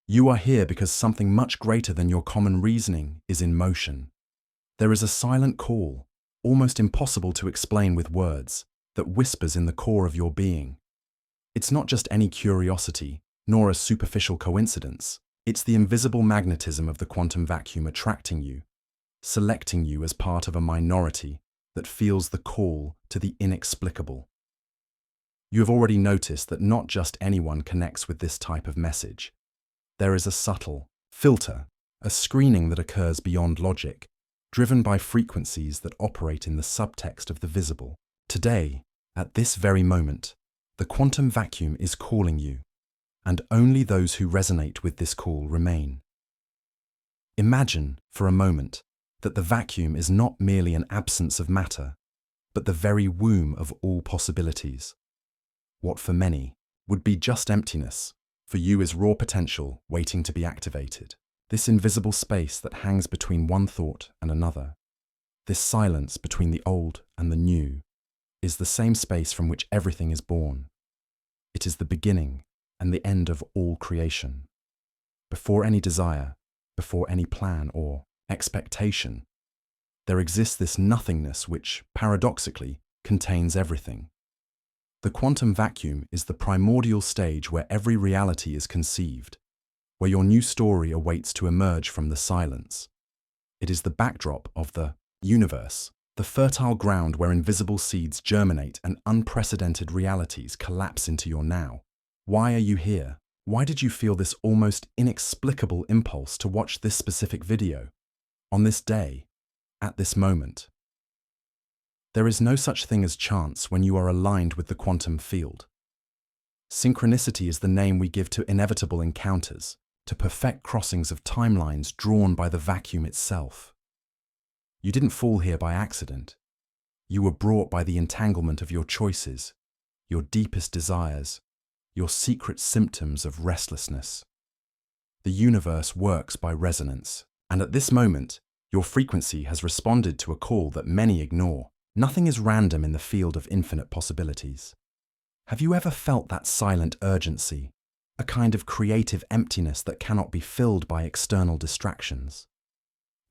You are here because something much greater than your common reasoning is in motion. There is a silent call, almost impossible to explain with words, that whispers in the core of your being. It's not just any curiosity, nor a superficial coincidence. It's the invisible magnetism of the quantum vacuum attracting you, selecting you as part of a minority that feels the call to the inexplicable. You have already noticed that not just anyone connects with this type of message. There is a subtle filter, a screening that occurs beyond logic, driven by frequencies that operate in the subtext of the visible. Today, at this very moment, the quantum vacuum is calling you, and only those who resonate with this call remain. Imagine, for a moment, that the vacuum is not merely an absence of matter, but the very womb of all possibilities. What for many would be just emptiness, for you is raw potential waiting to be activated. This invisible space that hangs between one thought and another, this silence between the old and the new, is the same space from which everything is born. It is the beginning and the end of all creation. Before any desire, before any plan or expectation, there exists this nothingness which, paradoxically, contains everything. The quantum vacuum is the primordial stage where every reality is conceived, where your new story awaits to emerge from the silence. It is the backdrop of the universe, the fertile ground where invisible seeds germinate and unprecedented realities collapse into your now. Why are you here? Why did you feel this almost inexplicable impulse to watch this specific video? On this day, at this moment. There is no such thing as chance when you are aligned with the quantum field. Synchronicity is the name we give to inevitable encounters, to perfect crossings of timelines drawn by the vacuum itself. You didn't fall here by accident. You were brought by the entanglement of your choices, your deepest desires, your secret symptoms of restlessness. The universe works by resonance, and at this moment, your frequency has responded to a call that many ignore. Nothing is random in the field of infinite possibilities. Have you ever felt that silent urgency, a kind of creative emptiness that cannot be filled by external distractions?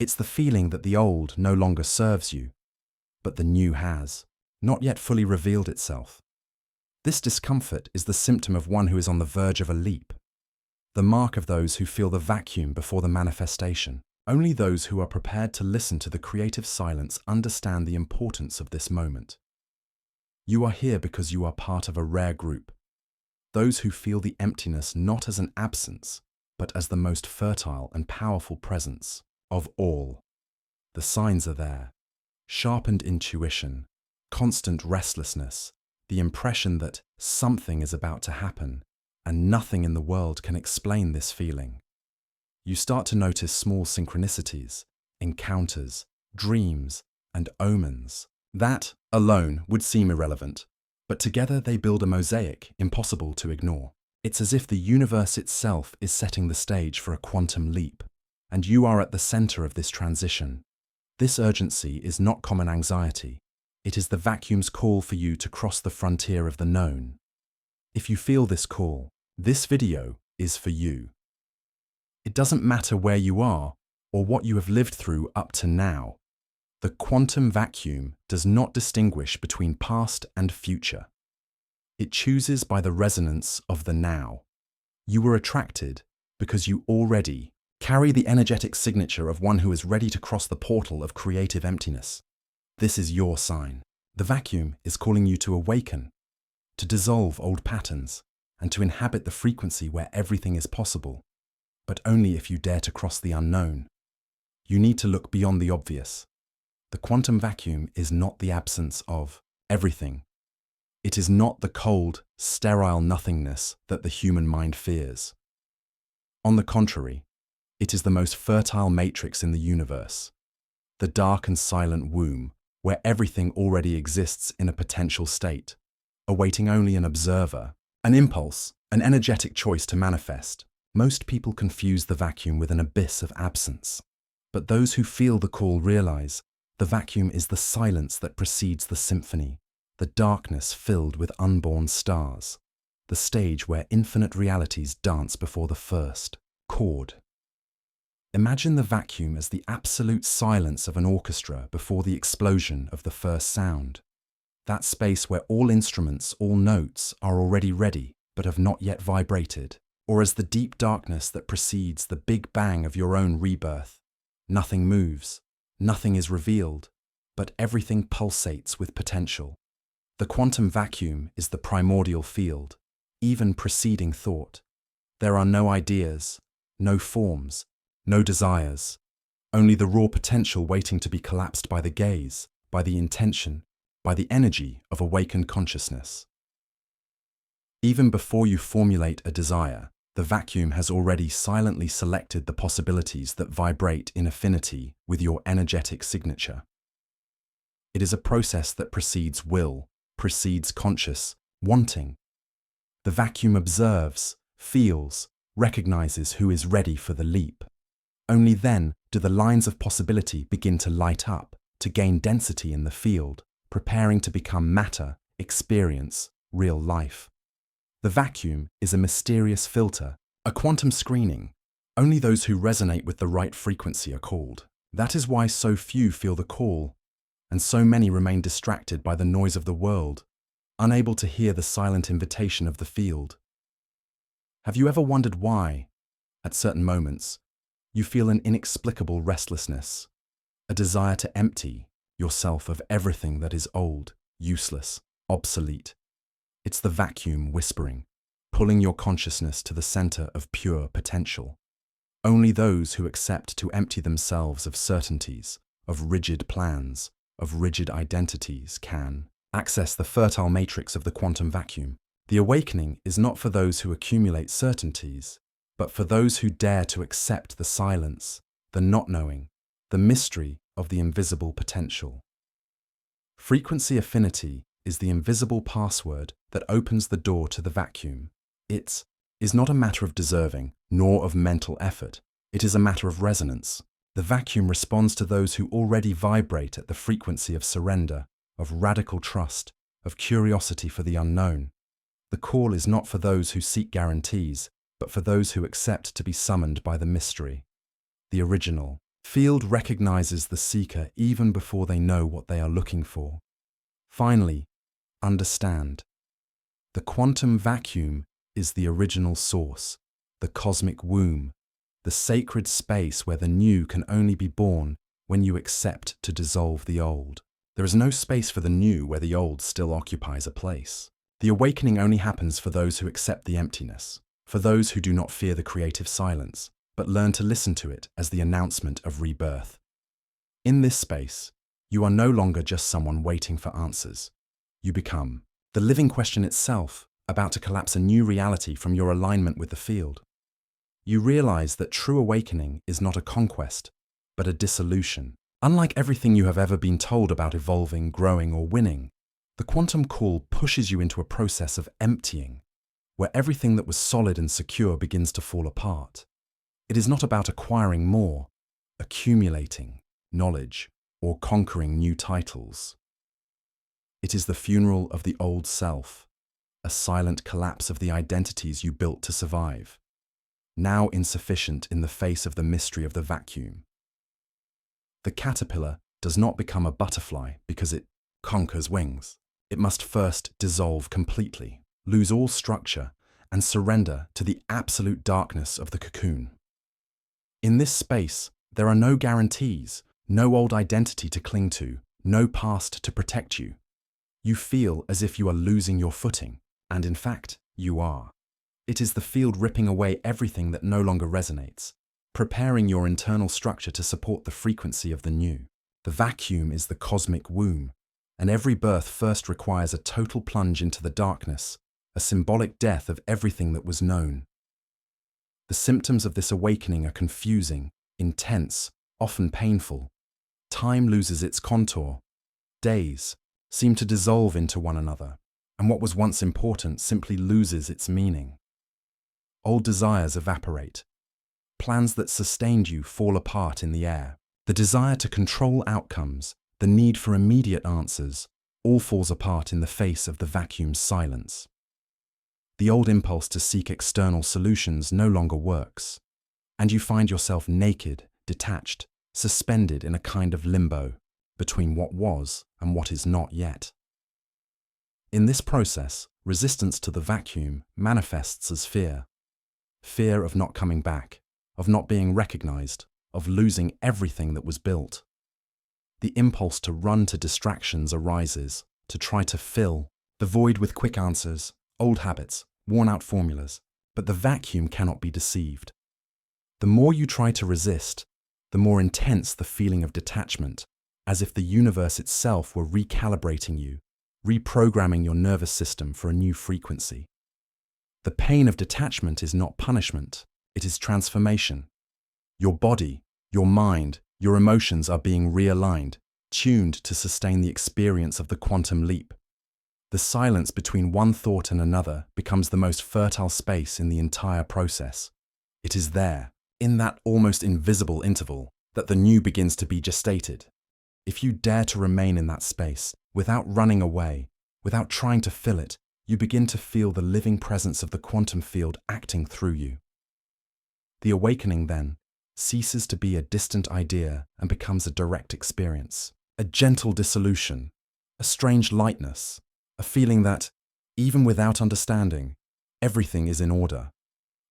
It's the feeling that the old no longer serves you, but the new has, not yet fully revealed itself. This discomfort is the symptom of one who is on the verge of a leap, the mark of those who feel the vacuum before the manifestation. Only those who are prepared to listen to the creative silence understand the importance of this moment. You are here because you are part of a rare group, those who feel the emptiness not as an absence, but as the most fertile and powerful presence of all. The signs are there: sharpened intuition, constant restlessness, the impression that something is about to happen, and nothing in the world can explain this feeling. You start to notice small synchronicities, encounters, dreams, and omens. That, alone, would seem irrelevant, but together they build a mosaic impossible to ignore. It's as if the universe itself is setting the stage for a quantum leap, and you are at the center of this transition. This urgency is not common anxiety. It is the vacuum's call for you to cross the frontier of the known. If you feel this call, this video is for you. It doesn't matter where you are or what you have lived through up to now. The quantum vacuum does not distinguish between past and future. It chooses by the resonance of the now. You were attracted because you already carry the energetic signature of one who is ready to cross the portal of creative emptiness. This is your sign. The vacuum is calling you to awaken, to dissolve old patterns, and to inhabit the frequency where everything is possible. But only if you dare to cross the unknown. You need to look beyond the obvious. The quantum vacuum is not the absence of everything. It is not the cold, sterile nothingness that the human mind fears. On the contrary, it is the most fertile matrix in the universe, the dark and silent womb where everything already exists in a potential state, awaiting only an observer, an impulse, an energetic choice to manifest. Most people confuse the vacuum with an abyss of absence, but those who feel the call realize the vacuum is the silence that precedes the symphony, the darkness filled with unborn stars, the stage where infinite realities dance before the first chord. Imagine the vacuum as the absolute silence of an orchestra before the explosion of the first sound. That space where all instruments, all notes are already ready but have not yet vibrated. Or as the deep darkness that precedes the big bang of your own rebirth. Nothing moves, nothing is revealed, but everything pulsates with potential. The quantum vacuum is the primordial field, even preceding thought. There are no ideas, no forms, no desires, only the raw potential waiting to be collapsed by the gaze, by the intention, by the energy of awakened consciousness. Even before you formulate a desire, the vacuum has already silently selected the possibilities that vibrate in affinity with your energetic signature. It is a process that precedes will, precedes conscious wanting. The vacuum observes, feels, recognizes who is ready for the leap. Only then do the lines of possibility begin to light up, to gain density in the field, preparing to become matter, experience, real life. The vacuum is a mysterious filter, a quantum screening. Only those who resonate with the right frequency are called. That is why so few feel the call, and so many remain distracted by the noise of the world, unable to hear the silent invitation of the field. Have you ever wondered why, at certain moments, you feel an inexplicable restlessness, a desire to empty yourself of everything that is old, useless, obsolete? It's the vacuum whispering, pulling your consciousness to the center of pure potential. Only those who accept to empty themselves of certainties, of rigid plans, of rigid identities can access the fertile matrix of the quantum vacuum. The awakening is not for those who accumulate certainties, but for those who dare to accept the silence, the not knowing, the mystery of the invisible potential. Frequency affinity is the invisible password that opens the door to the vacuum. It is not a matter of deserving, nor of mental effort. It is a matter of resonance. The vacuum responds to those who already vibrate at the frequency of surrender, of radical trust, of curiosity for the unknown. The call is not for those who seek guarantees, but for those who accept to be summoned by the mystery. The original field recognizes the seeker even before they know what they are looking for. Finally, understand. The quantum vacuum is the original source, the cosmic womb, the sacred space where the new can only be born when you accept to dissolve the old. There is no space for the new where the old still occupies a place. The awakening only happens for those who accept the emptiness, for those who do not fear the creative silence, but learn to listen to it as the announcement of rebirth. In this space, you are no longer just someone waiting for answers. You become the living question itself, about to collapse a new reality from your alignment with the field. You realize that true awakening is not a conquest, but a dissolution. Unlike everything you have ever been told about evolving, growing, or winning, the quantum call pushes you into a process of emptying, where everything that was solid and secure begins to fall apart. It is not about acquiring more, accumulating knowledge, or conquering new titles. It is the funeral of the old self, a silent collapse of the identities you built to survive, now insufficient in the face of the mystery of the vacuum. The caterpillar does not become a butterfly because it conquers wings. It must first dissolve completely, lose all structure, and surrender to the absolute darkness of the cocoon. In this space, there are no guarantees, no old identity to cling to, no past to protect you. You feel as if you are losing your footing, and in fact, you are. It is the field ripping away everything that no longer resonates, preparing your internal structure to support the frequency of the new. The vacuum is the cosmic womb, and every birth first requires a total plunge into the darkness, a symbolic death of everything that was known. The symptoms of this awakening are confusing, intense, often painful. Time loses its contour. Days seem to dissolve into one another, and what was once important simply loses its meaning. Old desires evaporate. Plans that sustained you fall apart in the air. The desire to control outcomes, the need for immediate answers, all falls apart in the face of the vacuum's silence. The old impulse to seek external solutions no longer works. and you find yourself naked, detached, suspended in a kind of limbo between what was and what is not yet. In this process, resistance to the vacuum manifests as fear. Fear of not coming back, of not being recognized, of losing everything that was built. The impulse to run to distractions arises, to try to fill the void with quick answers, old habits, worn-out formulas, but the vacuum cannot be deceived. The more you try to resist, the more intense the feeling of detachment, as if the universe itself were recalibrating you, reprogramming your nervous system for a new frequency. The pain of detachment is not punishment, it is transformation. Your body, your mind, your emotions are being realigned, tuned to sustain the experience of the quantum leap. The silence between one thought and another becomes the most fertile space in the entire process. It is there, in that almost invisible interval, that the new begins to be gestated. If you dare to remain in that space, without running away, without trying to fill it, you begin to feel the living presence of the quantum field acting through you. The awakening, then, ceases to be a distant idea and becomes a direct experience, a gentle dissolution, a strange lightness, a feeling that, even without understanding, everything is in order.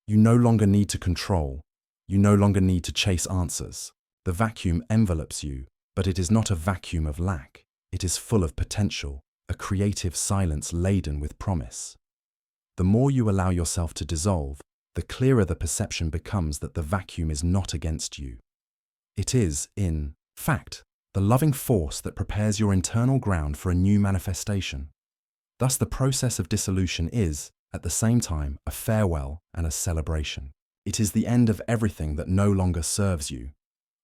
You no longer need to control, you no longer need to chase answers. The vacuum envelops you, but it is not a vacuum of lack. It is full of potential, a creative silence laden with promise. The more you allow yourself to dissolve, the clearer the perception becomes that the vacuum is not against you. It is, in fact, the loving force that prepares your internal ground for a new manifestation. Thus, the process of dissolution is, at the same time, a farewell and a celebration. It is the end of everything that no longer serves you,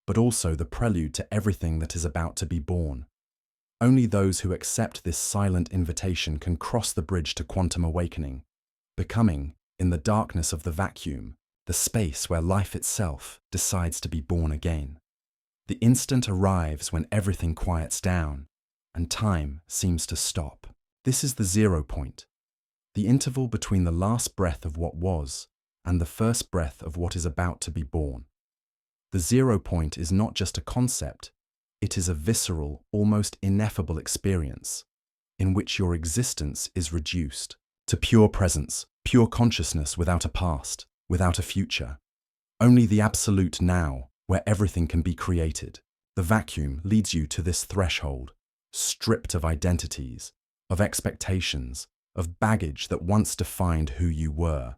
but also the prelude to everything that is about to be born. Only those who accept this silent invitation can cross the bridge to quantum awakening, becoming, in the darkness of the vacuum, the space where life itself decides to be born again. The instant arrives when everything quiets down and time seems to stop. This is the 0 point, the interval between the last breath of what was and the first breath of what is about to be born. The 0 point is not just a concept, it is a visceral, almost ineffable experience in which your existence is reduced to pure presence, pure consciousness without a past, without a future. Only the absolute now, where everything can be created. The vacuum leads you to this threshold, stripped of identities, of expectations, of baggage that once defined who you were.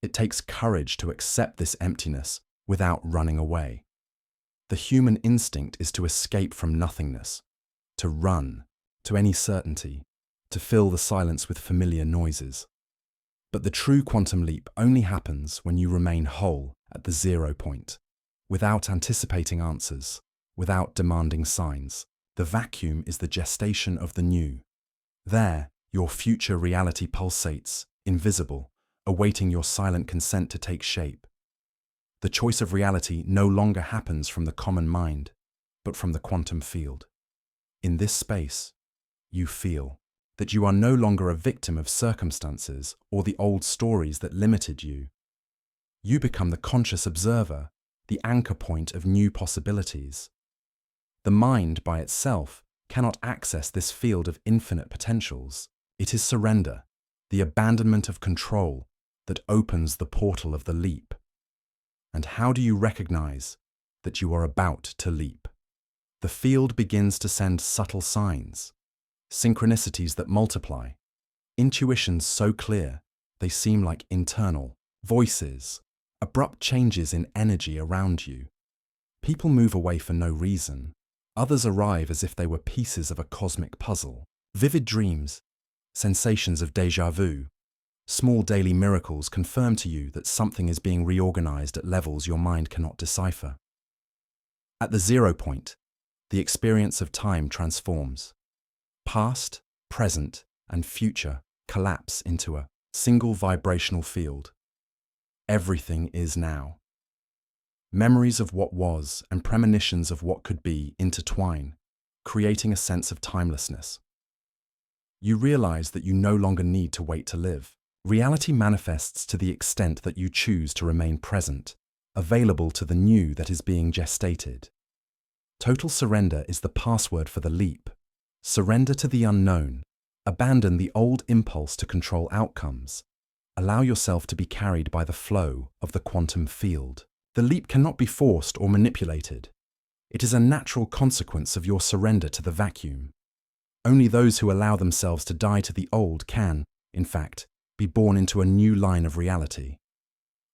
It takes courage to accept this emptiness without running away. The human instinct is to escape from nothingness, to run, to any certainty, to fill the silence with familiar noises. But the true quantum leap only happens when you remain whole at the 0 point, without anticipating answers, without demanding signs. The vacuum is the gestation of the new. There, your future reality pulsates, invisible, awaiting your silent consent to take shape. The choice of reality no longer happens from the common mind, but from the quantum field. In this space, you feel that you are no longer a victim of circumstances or the old stories that limited you. You become the conscious observer, the anchor point of new possibilities. The mind by itself cannot access this field of infinite potentials. It is surrender, the abandonment of control, that opens the portal of the leap. And how do you recognize that you are about to leap? The field begins to send subtle signs, synchronicities that multiply, intuitions so clear they seem like internal voices, abrupt changes in energy around you. People move away for no reason. Others arrive as if they were pieces of a cosmic puzzle. Vivid dreams, sensations of déjà vu, small daily miracles confirm to you that something is being reorganized at levels your mind cannot decipher. At the 0 point, the experience of time transforms. Past, present, and future collapse into a single vibrational field. Everything is now. Memories of what was and premonitions of what could be intertwine, creating a sense of timelessness. You realize that you no longer need to wait to live. Reality manifests to the extent that you choose to remain present, available to the new that is being gestated. Total surrender is the password for the leap. Surrender to the unknown. Abandon the old impulse to control outcomes. Allow yourself to be carried by the flow of the quantum field. The leap cannot be forced or manipulated. It is a natural consequence of your surrender to the vacuum. Only those who allow themselves to die to the old can, in fact, be born into a new line of reality.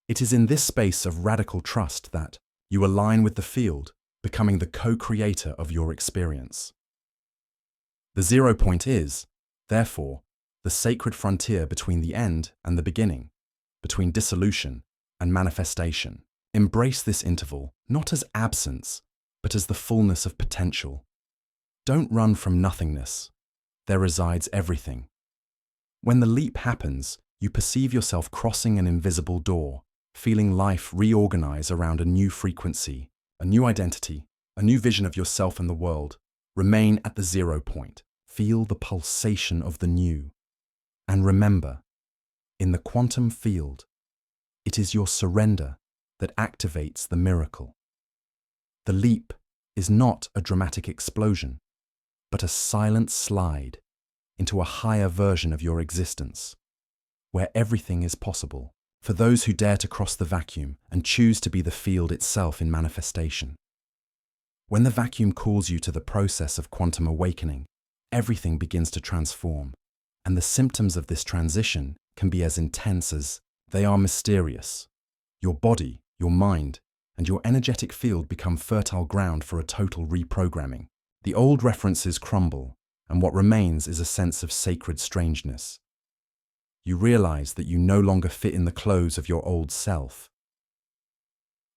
It is in this space of radical trust that you align with the field, becoming the co-creator of your experience. The 0 point is, therefore, the sacred frontier between the end and the beginning, between dissolution and manifestation. Embrace this interval, not as absence, but as the fullness of potential. Don't run from nothingness. There resides everything. When the leap happens, you perceive yourself crossing an invisible door, feeling life reorganize around a new frequency, a new identity, a new vision of yourself and the world. Remain at the 0 point. Feel the pulsation of the new. And remember, in the quantum field, it is your surrender that activates the miracle. The leap is not a dramatic explosion, but a silent slide into a higher version of your existence, where everything is possible for those who dare to cross the vacuum and choose to be the field itself in manifestation. When the vacuum calls you to the process of quantum awakening, everything begins to transform, and the symptoms of this transition can be as intense as they are mysterious. Your body, your mind, and your energetic field become fertile ground for a total reprogramming. The old references crumble, and what remains is a sense of sacred strangeness. You realize that you no longer fit in the clothes of your old self.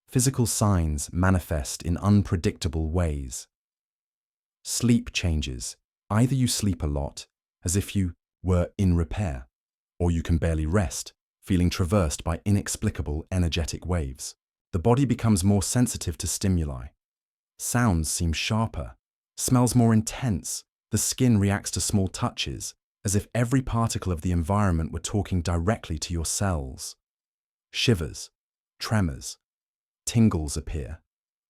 Physical signs manifest in unpredictable ways. Sleep changes. Either you sleep a lot, as if you were in repair, or you can barely rest, feeling traversed by inexplicable energetic waves. The body becomes more sensitive to stimuli. Sounds seem sharper, smells more intense. The skin reacts to small touches, as if every particle of the environment were talking directly to your cells. Shivers, tremors, tingles appear,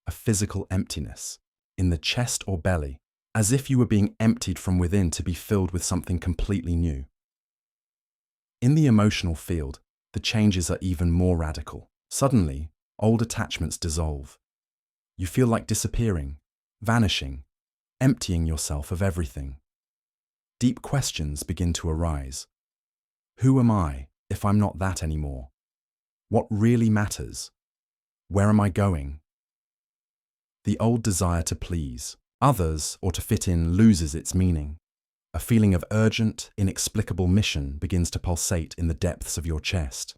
a physical emptiness, in the chest or belly, as if you were being emptied from within to be filled with something completely new. In the emotional field, the changes are even more radical. Suddenly, old attachments dissolve. You feel like disappearing, vanishing, emptying yourself of everything. Deep questions begin to arise. Who am I if I'm not that anymore? What really matters? Where am I going? The old desire to please others or to fit in loses its meaning. A feeling of urgent, inexplicable mission begins to pulsate in the depths of your chest.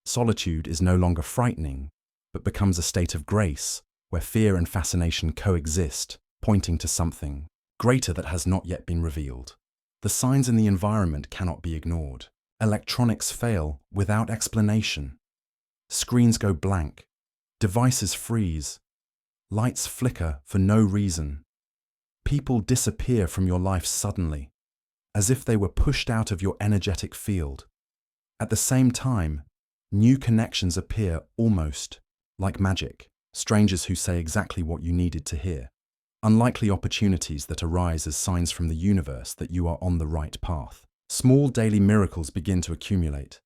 Solitude is no longer frightening, but becomes a state of grace where fear and fascination coexist, pointing to something greater that has not yet been revealed. The signs in the environment cannot be ignored. Electronics fail without explanation. Screens go blank. Devices freeze. Lights flicker for no reason. People disappear from your life suddenly, as if they were pushed out of your energetic field. At the same time, new connections appear almost like magic, strangers who say exactly what you needed to hear. Unlikely opportunities that arise as signs from the universe that you are on the right path. Small daily miracles begin to accumulate,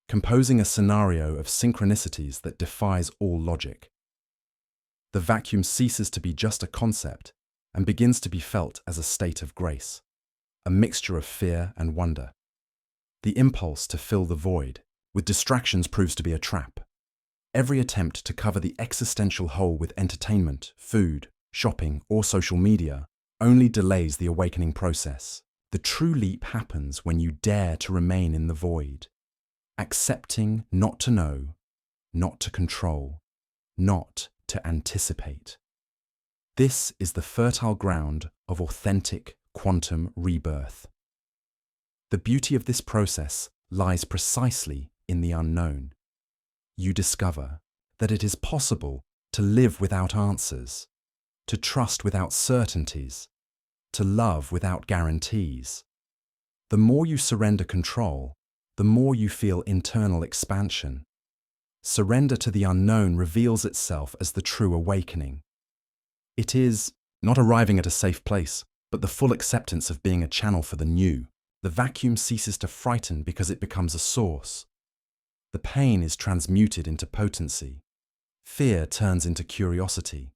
composing a scenario of synchronicities that defies all logic. The vacuum ceases to be just a concept and begins to be felt as a state of grace, a mixture of fear and wonder. The impulse to fill the void with distractions proves to be a trap. Every attempt to cover the existential hole with entertainment, food, shopping, or social media only delays the awakening process. The true leap happens when you dare to remain in the void, accepting not to know, not to control, not to anticipate. This is the fertile ground of authentic quantum rebirth. The beauty of this process lies precisely in the unknown. You discover that it is possible to live without answers, to trust without certainties, to love without guarantees. The more you surrender control, the more you feel internal expansion. Surrender to the unknown reveals itself as the true awakening. It is not arriving at a safe place, but the full acceptance of being a channel for the new. The vacuum ceases to frighten because it becomes a source. The pain is transmuted into potency. Fear turns into curiosity.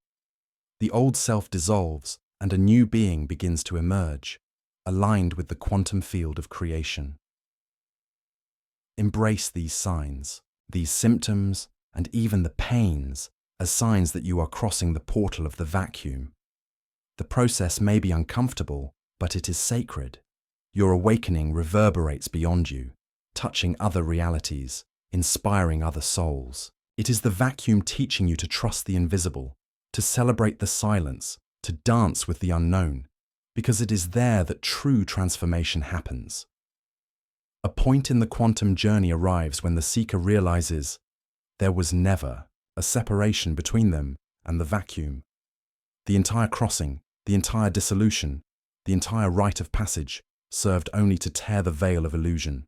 The old self dissolves and a new being begins to emerge, aligned with the quantum field of creation. Embrace these signs, these symptoms, and even the pains as signs that you are crossing the portal of the vacuum. The process may be uncomfortable, but it is sacred. Your awakening reverberates beyond you, touching other realities, inspiring other souls. It is the vacuum teaching you to trust the invisible, to celebrate the silence, to dance with the unknown, because it is there that true transformation happens. A point in the quantum journey arrives when the seeker realizes there was never a separation between them and the vacuum. The entire crossing, the entire dissolution, the entire rite of passage served only to tear the veil of illusion.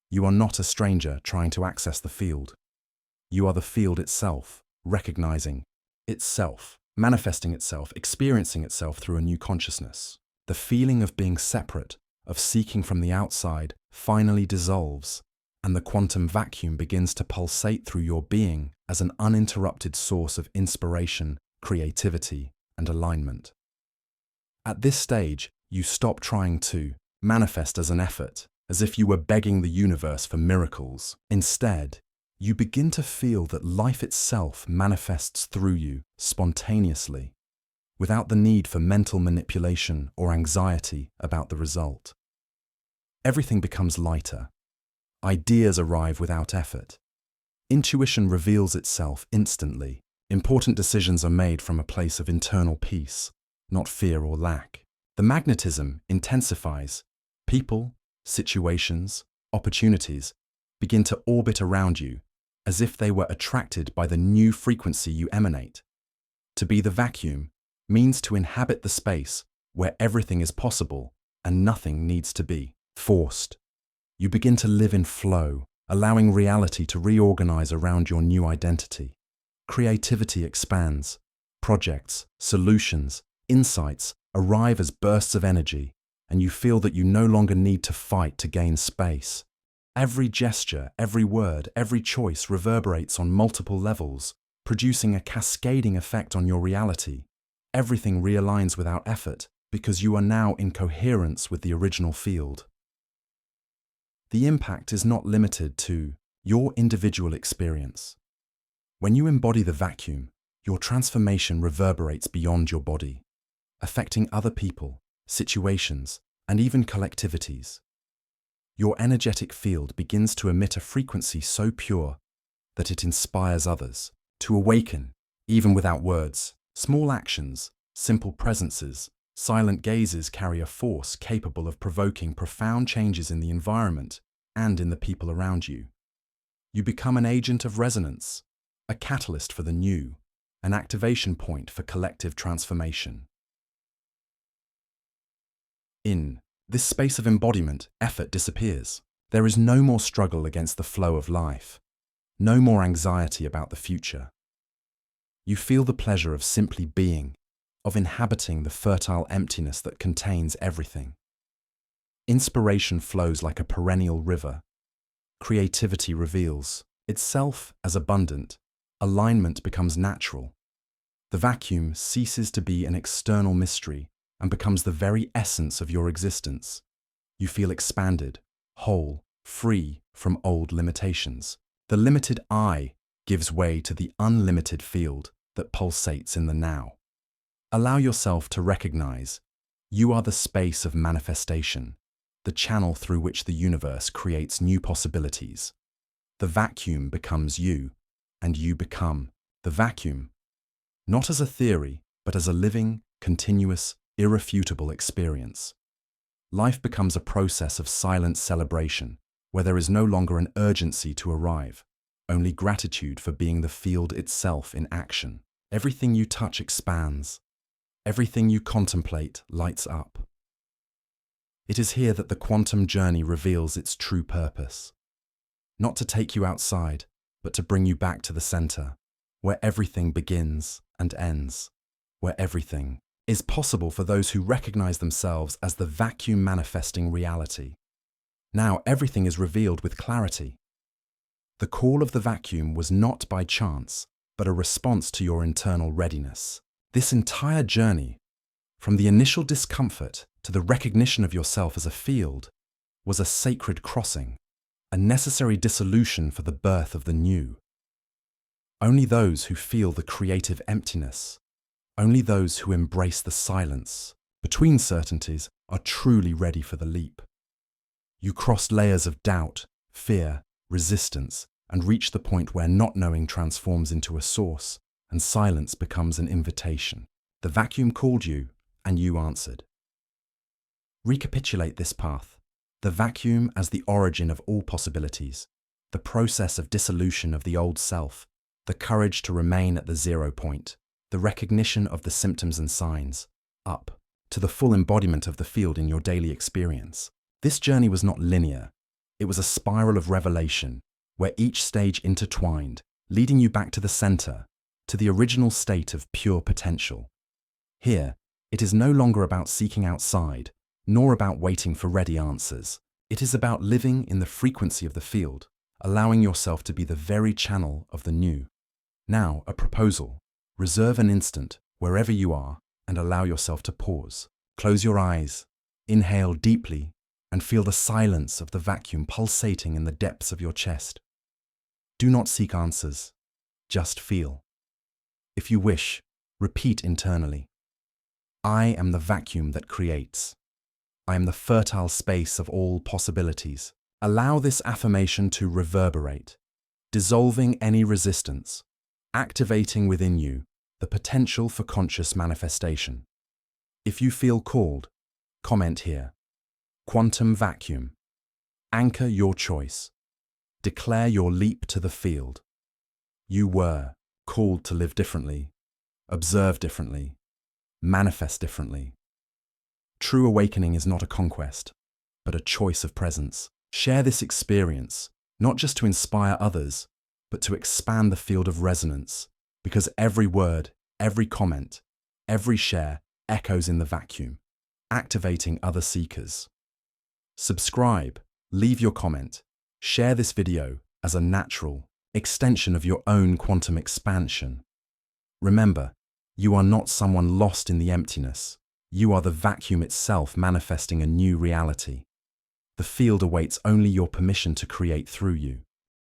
You are not a stranger trying to access the field. You are the field itself, recognizing itself, manifesting itself, experiencing itself through a new consciousness. The feeling of being separate, of seeking from the outside, finally dissolves, and the quantum vacuum begins to pulsate through your being as an uninterrupted source of inspiration, creativity, and alignment. At this stage, you stop trying to manifest as an effort, as if you were begging the universe for miracles. Instead, you begin to feel that life itself manifests through you spontaneously, without the need for mental manipulation or anxiety about the result. Everything becomes lighter. Ideas arrive without effort. Intuition reveals itself instantly. Important decisions are made from a place of internal peace, not fear or lack. The magnetism intensifies. People, situations, opportunities begin to orbit around you as if they were attracted by the new frequency you emanate. To be the vacuum means to inhabit the space where everything is possible and nothing needs to be forced. You begin to live in flow, allowing reality to reorganize around your new identity. Creativity expands. Projects, solutions, insights arrive as bursts of energy, and you feel that you no longer need to fight to gain space. Every gesture, every word, every choice reverberates on multiple levels, producing a cascading effect on your reality. Everything realigns without effort because you are now in coherence with the original field. The impact is not limited to your individual experience. When you embody the vacuum, your transformation reverberates beyond your body, affecting other people, situations, and even collectivities. Your energetic field begins to emit a frequency so pure that it inspires others to awaken, even without words. Small actions, simple presences, silent gazes carry a force capable of provoking profound changes in the environment and in the people around you. You become an agent of resonance, a catalyst for the new, an activation point for collective transformation. In this space of embodiment, effort disappears. There is no more struggle against the flow of life, no more anxiety about the future. You feel the pleasure of simply being, of inhabiting the fertile emptiness that contains everything. Inspiration flows like a perennial river. Creativity reveals itself as abundant. Alignment becomes natural. The vacuum ceases to be an external mystery and becomes the very essence of your existence. You feel expanded, whole, free from old limitations. The limited I gives way to the unlimited field that pulsates in the now. Allow yourself to recognize you are the space of manifestation, the channel through which the universe creates new possibilities. The vacuum becomes you, and you become the vacuum, not as a theory, but as a living, continuous, irrefutable experience. Life becomes a process of silent celebration, where there is no longer an urgency to arrive, only gratitude for being the field itself in action. Everything you touch expands. Everything you contemplate lights up. It is here that the quantum journey reveals its true purpose. Not to take you outside, but to bring you back to the center, where everything begins and ends, where everything is possible for those who recognize themselves as the vacuum manifesting reality. Now everything is revealed with clarity. The call of the vacuum was not by chance, but a response to your internal readiness. This entire journey, from the initial discomfort to the recognition of yourself as a field, was a sacred crossing, a necessary dissolution for the birth of the new. Only those who feel the creative emptiness, only those who embrace the silence between certainties are truly ready for the leap. You cross layers of doubt, fear, resistance, and reach the point where not knowing transforms into a source and silence becomes an invitation. The vacuum called you, and you answered. Recapitulate this path. The vacuum as the origin of all possibilities, the process of dissolution of the old self, the courage to remain at the 0 point, the recognition of the symptoms and signs, up to the full embodiment of the field in your daily experience. This journey was not linear. It was a spiral of revelation, where each stage intertwined, leading you back to the center, to the original state of pure potential. Here, it is no longer about seeking outside, nor about waiting for ready answers. It is about living in the frequency of the field, allowing yourself to be the very channel of the new. Now, a proposal. Reserve an instant, wherever you are, and allow yourself to pause. Close your eyes, inhale deeply, and feel the silence of the vacuum pulsating in the depths of your chest. Do not seek answers, just feel. If you wish, repeat internally. I am the vacuum that creates. I am the fertile space of all possibilities. Allow this affirmation to reverberate, dissolving any resistance, activating within you the potential for conscious manifestation. If you feel called, comment here. Quantum vacuum. Anchor your choice. Declare your leap to the field. You were called to live differently, observe differently, manifest differently. True awakening is not a conquest, but a choice of presence. Share this experience, not just to inspire others, but to expand the field of resonance, because every word, every comment, every share echoes in the vacuum, activating other seekers. Subscribe, leave your comment, share this video as a natural extension of your own quantum expansion. Remember, you are not someone lost in the emptiness. You are the vacuum itself manifesting a new reality. The field awaits only your permission to create through you.